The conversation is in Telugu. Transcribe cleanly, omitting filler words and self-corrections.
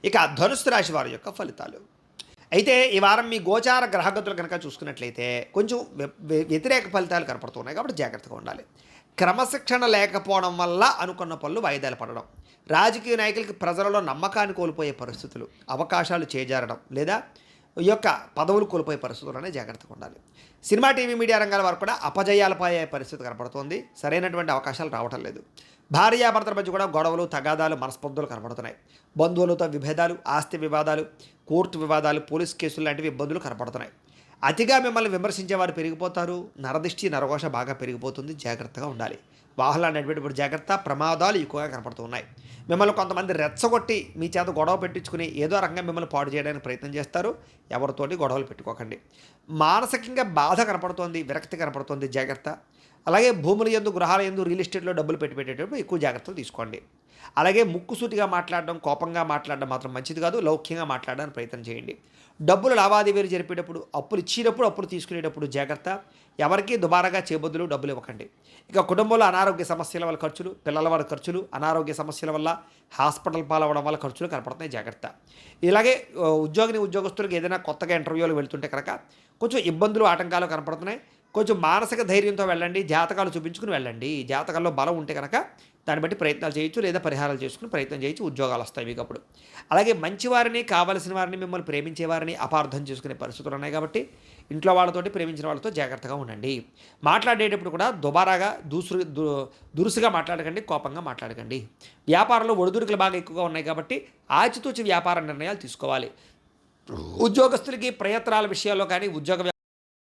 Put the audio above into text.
ఇక ధనుస్సు రాశి వారి యొక్క ఫలితాలు. అయితే ఈ వారం మీ గోచార గ్రహగతులు కనుక చూసుకున్నట్లయితే కొంచెం వ్యతిరేక ఫలితాలు కనపడుతున్నాయి కాబట్టి జాగ్రత్తగా ఉండాలి. క్రమశిక్షణ లేకపోవడం వల్ల అనుకున్న పనులు వాయిదాలు పడడం, రాజకీయ నాయకులకి ప్రజలలో నమ్మకాన్ని కోల్పోయే పరిస్థితులు, అవకాశాలు చేజారడం లేదా ఈ యొక్క పదవులు కోల్పోయే పరిస్థితుల్లోనే జాగ్రత్తగా ఉండాలి. సినిమా టీవీ మీడియా రంగాల వారు కూడా అపజయాలపై పరిస్థితి కనపడుతోంది. సరైనటువంటి అవకాశాలు రావటం లేదు. భార్యాభర్తల మధ్య కూడా గొడవలు, తగాదాలు, మనస్పర్ధలు కనపడుతున్నాయి. బంధువులతో విభేదాలు, ఆస్తి వివాదాలు, కోర్టు వివాదాలు, పోలీస్ కేసులు లాంటివి ఇబ్బందులు కనపడుతున్నాయి. అతిగా మిమ్మల్ని విమర్శించే వారు పెరిగిపోతారు. నరదిష్టి నరఘోష బాగా పెరిగిపోతుంది. జాగ్రత్తగా ఉండాలి. వాహనాలు నడిపేటప్పుడు జాగ్రత్త. ప్రమాదాలు ఎక్కువగా కనపడుతున్నాయి. మిమ్మల్ని కొంతమంది రెచ్చగొట్టి మీ చేత గొడవ పెట్టించుకుని ఏదో రకంగా మిమ్మల్ని పాడు చేయడానికి ప్రయత్నం చేస్తారు. ఎవరితోటి గొడవలు పెట్టుకోకండి. మానసికంగా బాధ కనపడుతోంది, విరక్తి కనపడుతోంది. జాగ్రత్త. అలాగే భూముల యందు, గృహాల యందు, రియల్ ఎస్టేట్లో డబ్బులు పెట్టేటప్పుడు ఎక్కువ జాగ్రత్తలు తీసుకోండి. అలాగే ముక్కుసూటిగా మాట్లాడడం, కోపంగా మాట్లాడడం మాత్రం మంచిది కాదు. లౌక్యంగా మాట్లాడడానికి ప్రయత్నం చేయండి. డబ్బులు లావాదేవీలు జరిపేటప్పుడు, అప్పులు ఇచ్చేటప్పుడు, అప్పులు తీసుకునేటప్పుడు జాగ్రత్త. ఎవరికి దుబారాగా చేబొద్దులు డబ్బులు ఇవ్వకండి. ఇక కుటుంబంలో అనారోగ్య సమస్యల వల్ల ఖర్చులు, పిల్లల వల్ల ఖర్చులు, అనారోగ్య సమస్యల వల్ల హాస్పిటల్ పాలవడం వల్ల ఖర్చులు కనపడుతున్నాయి. జాగ్రత్త. ఇలాగే ఉద్యోగస్తులకు ఏదైనా కొత్తగా ఇంటర్వ్యూలు వెళ్తుంటే కనుక కొంచెం ఇబ్బందులు, ఆటంకాలు కనపడుతున్నాయి. కొంచెం మానసిక ధైర్యంతో వెళ్ళండి. జాతకాలు చూపించుకుని వెళ్ళండి. జాతకాల్లో బలం ఉంటే కనుక దాన్ని బట్టి ప్రయత్నాలు చేయొచ్చు లేదా పరిహారాలు చేసుకుని ప్రయత్నం చేయొచ్చు. ఉద్యోగాలు వస్తాయి మీకు అప్పుడు. అలాగే మంచివారిని, కావలసిన వారిని, మిమ్మల్ని ప్రేమించే వారిని అపార్థం చేసుకునే పరిస్థితులు ఉన్నాయి కాబట్టి ఇంట్లో వాళ్ళతోటి, ప్రేమించిన వాళ్ళతో జాగ్రత్తగా ఉండండి. మాట్లాడేటప్పుడు కూడా దుబారాగా దురుసుగా మాట్లాడకండి, కోపంగా మాట్లాడకండి. వ్యాపారంలో ఒడిదుడుకులు బాగా ఎక్కువగా ఉన్నాయి కాబట్టి ఆచితూచి వ్యాపార నిర్ణయాలు తీసుకోవాలి. ఉద్యోగస్తులకి ప్రయత్నాల విషయాల్లో కానీ, ఉద్యోగ